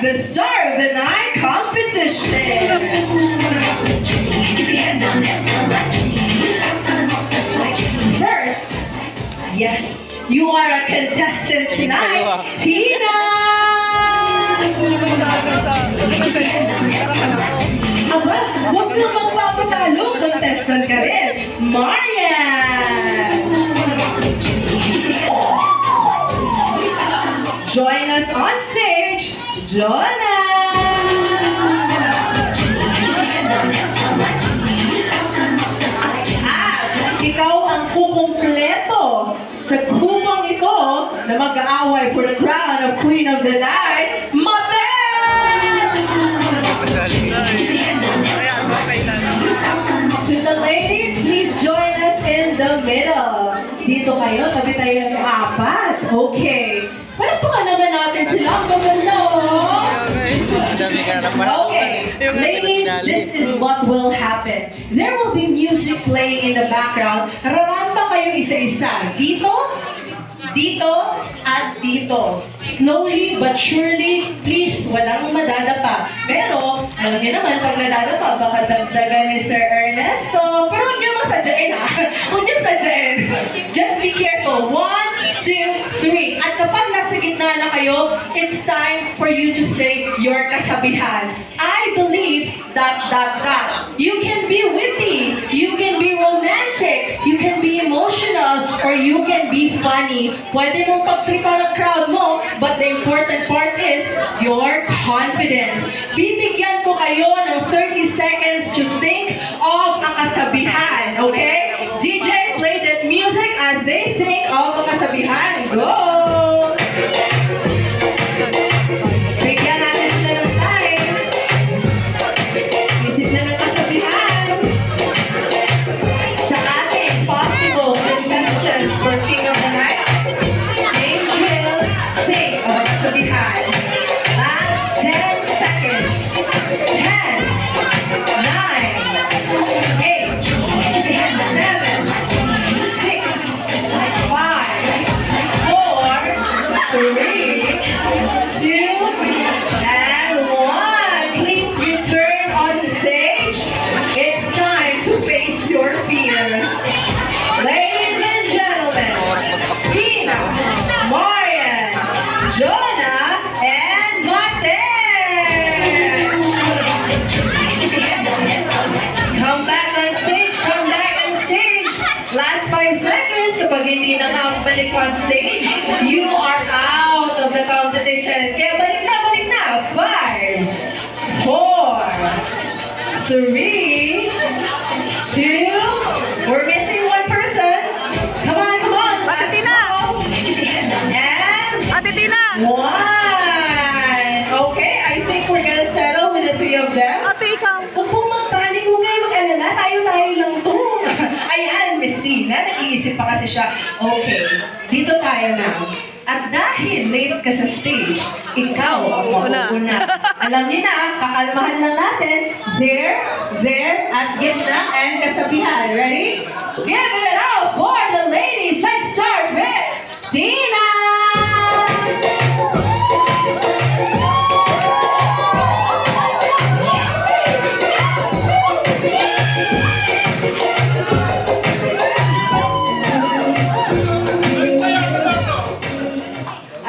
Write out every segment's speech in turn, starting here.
the Star of the Night competition. First, yes, you are a contestant tonight, Tina! Aba, huwag na magpapatalo, contestant ka rin, Marian! Join us on stage, Jonah! Ikaw ang kukumpleto sa grupong ito na mag-aaway for the crown of Queen of the Night, Matel! To the ladies, please join us in the middle. Dito kayo, tabi tayo ng apat. Okay. Palagpakan naman natin sila. Ang gaganda, oh! Okay, ladies, this is what will happen. There will be music playing in the background. Raramba kayo isa-isa. Dito, dito, at dito. Slowly but surely, please, walang madadapa. Pero, alam niyo naman, pag nadadapa, baka dagdagan ni Sir Ernesto. Pero huwag niyo naman sadyain, ha? Huwag niyo sadyain. Just be careful. 1, 2, 3. At kapag nasa gitna na kayo, it's time for you to say your kasabihan. I believe that. You can be witty, you can be romantic, you can be emotional, or you can be funny. Pwede mong pagtripan ng crowd mo, but the important part is your confidence. Bibigyan ko kayo ng 30 seconds to think of ang kasabihan, okay? DJ, play that music as they think of ang kasabihan. Go! Bigyan natin sila ng time. Isip na ng kasabihan. Sa ating possible contestants for King of the Night, same drill, think of ang kasabihan. Last 10 seconds. 10, 9, 8, 7, 6, 5, 4, 3, 2, and 1. Please return on stage. It's time to face your fears. Ladies and gentlemen, Tina, Marian, Jonah, and Matel. Come back on stage, come back on stage. Last 5 seconds. Kapag hindi na nakabalik on stage, you are out of the competition. Kaya balik na, balik na. 5, 4, 3, 2, we're missing one person. Come on, come on. Ate Tina! And Ate Tina! 1. Okay, I think we're gonna settle with the 3 of them. Ate, ikaw! Huwag pong magpanik, huwag kayo mag-alala, tayo-tayo lang to. Ayan, Miss Tina, nag-iisip pa kasi siya. Okay, dito tayo na. At dahil late ka sa stage, ikaw ang mauuna. Alam niyo na, kakalmahan lang natin. There, at gitna, and kasabihan. Ready? Give it up for the ladies. Let's start with Tina!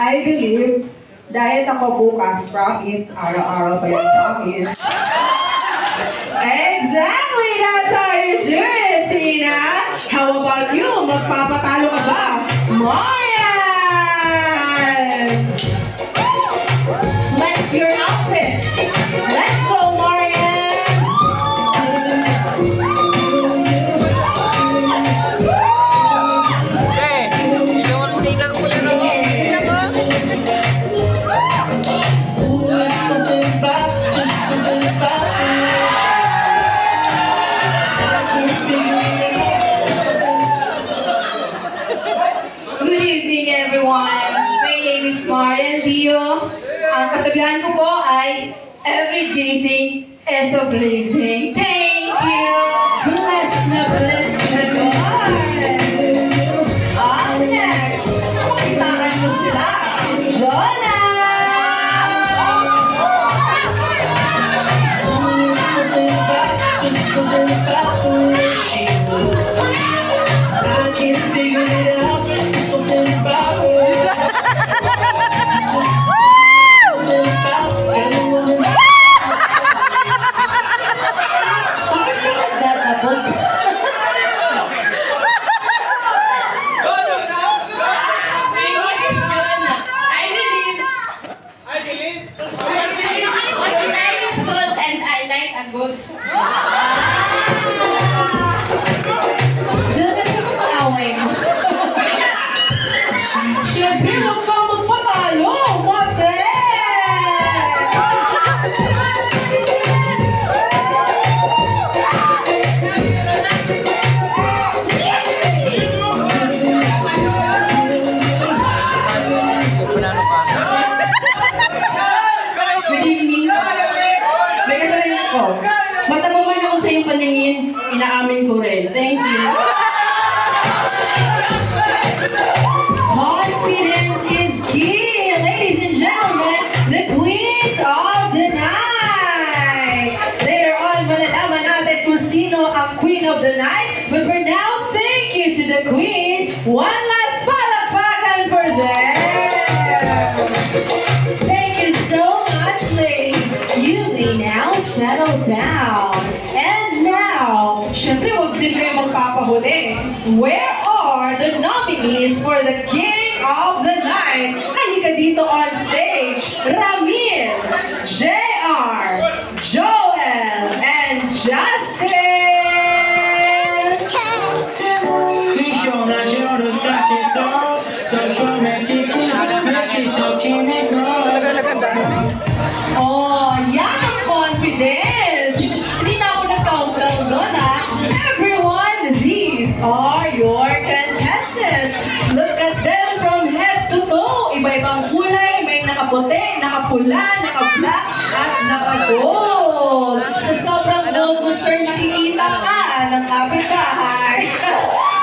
I believe, dahil ako bukas, promise, araw-araw pa yung promise. Exactly, that's how you do it, Tina. How about you? Magpapatalo ka ba? Marian! Flex your outfit. Let's go, Marian! Ikawan mo na ilang ko yan, Good evening, everyone. My name is Marian Dio. Ang kasabihan ko po ay every gazing is a blazing. Thank you! Bless na bless ka naman! Up next, pakitaan mo sila, Jonah! good. Diyan kasi mag-aaway mo. Siyempre, huwag kang magpatalo, Mate! Panalo ka. Nagiging may kasabihin ko, matabangan ako sa iyong paningin, inaamin ko rin. Thank you. Confidence is key, ladies and gentlemen, the queens of the night. Later on, malalaman natin kung sino ang queen of the night. But for now, thank you to the queens. One last palakpakan for them. Thank you so much, ladies. You may now settle down. And now, syempre, huwag din kayo magpapahuli. Where are the nominees for the King of the Night? Halika dito on stage. Ramil, JR, Joel, and Justin. 一緒な夜だけど途中めききと君の Oh, yan ang confidence. Hindi na ako nag-countdown doon, ha? Everyone, these are your contestants. Look at them from head to toe. Iba-ibang kulay. May nakaputi, nakapula, naka-black, at naka-gold. Sa sobrang gold mo, sir, nakikita ka ng kapitbahay.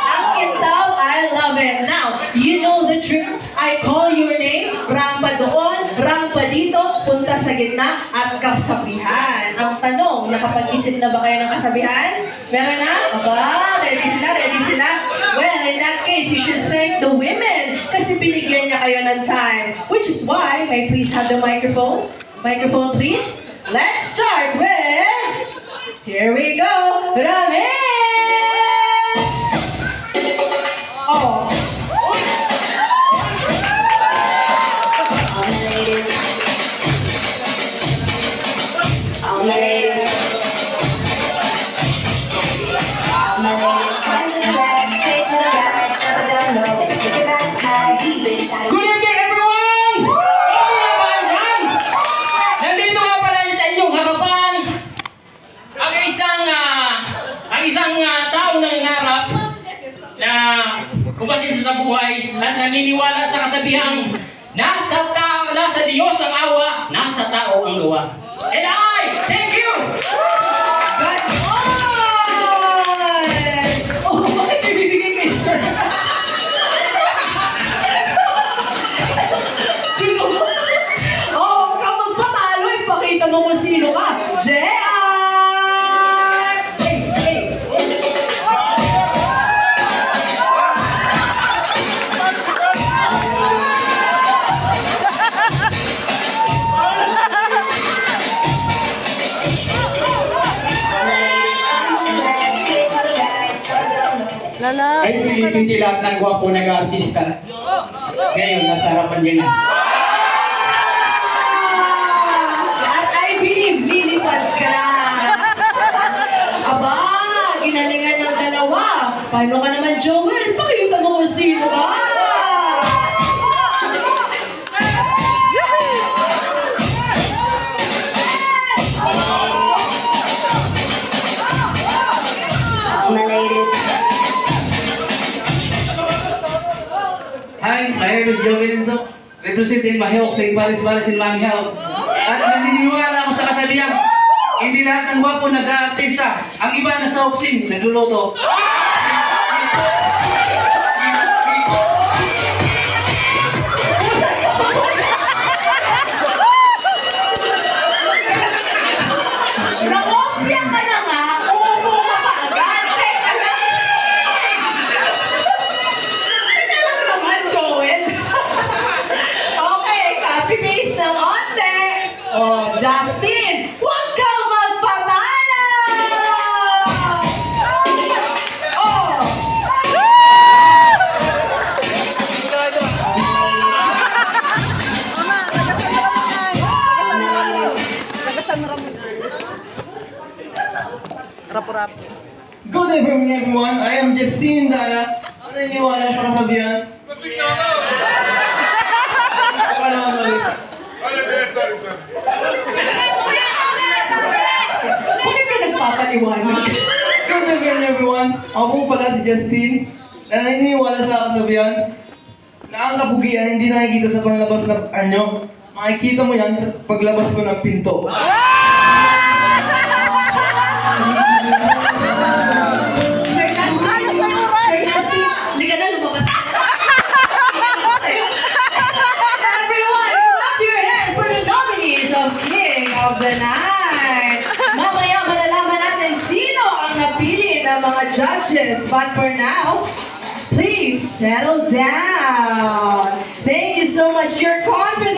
Ang kintaw, I love it. Now, you know the trick. I call your name, rampa doon, rampa dito, punta sa gitna, at kasabihan. Ang tanong, nakapag-isip na ba kayo ng kasabihan? Meron na? Aba, ready sila, ready sila? Well, in that case, you should thank the women kasi binigyan niya kayo ng time. Which is why, may I please have the microphone? Microphone, please. Let's start with... Here we go, Ramil! Oh. All my ladies, front to the left, straight to the right, drop it down low, then take it back high. Bitch, I Good evening everyone! Okay na ba yan? Nandito nga pala sa inyong harapan ang isang tao na nangarap na kumasin sa buhay at naniniwala sa kasabihang nasa Diyos ang awa, nasa tao ang gawa. And I thank you! Good on! Oh, bakit ibibigay kay sir? Oh, huwag kang magpatalo. Ipakita mo kung sino ka. JR! Hey, hey. Ay, hindi lahat ng gwapo nag-artista. Ngayon, nasa harapan niya na. At I believe, lilipad ka. Aba, ginalingan ng dalawa. Paano ka naman, Joel? Pakita mo kung sino ka. all my ladies. Hi, my name is Joe Vilenzo, representing Mahewk sa Paris in Mami Health. At naniniwala ako sa kasabihang, hindi lahat ng gwapo nag-aartista. Ang iba nasa oksing, nagluluto. Nakopya ka na nga. Uupo ka pa agad. Teka lang. Teka lang naman, Joel. Okay, copy-paste ng onte. Oh, Justin, huwag kang magpatalo! Oh! Good evening everyone, I am Justine Dala. Naniniwala sa kasabihan. Baka naman ulit. Bakit ka nagpapaliwanag? Good evening everyone, ako po pala si Justine. Naniniwala sa kasabihan na ang kapugian hindi nakikita sa panlabas na anyo. Makikita mo yan sa paglabas ko ng pinto. Sir Justin, liga na, lumabas ka na. Everyone, clap your hands for the nominees of King of the Night. Mamaya malalaman natin sino ang napili ng mga judges. But for now, please settle down. Thank you so much. Your confidence.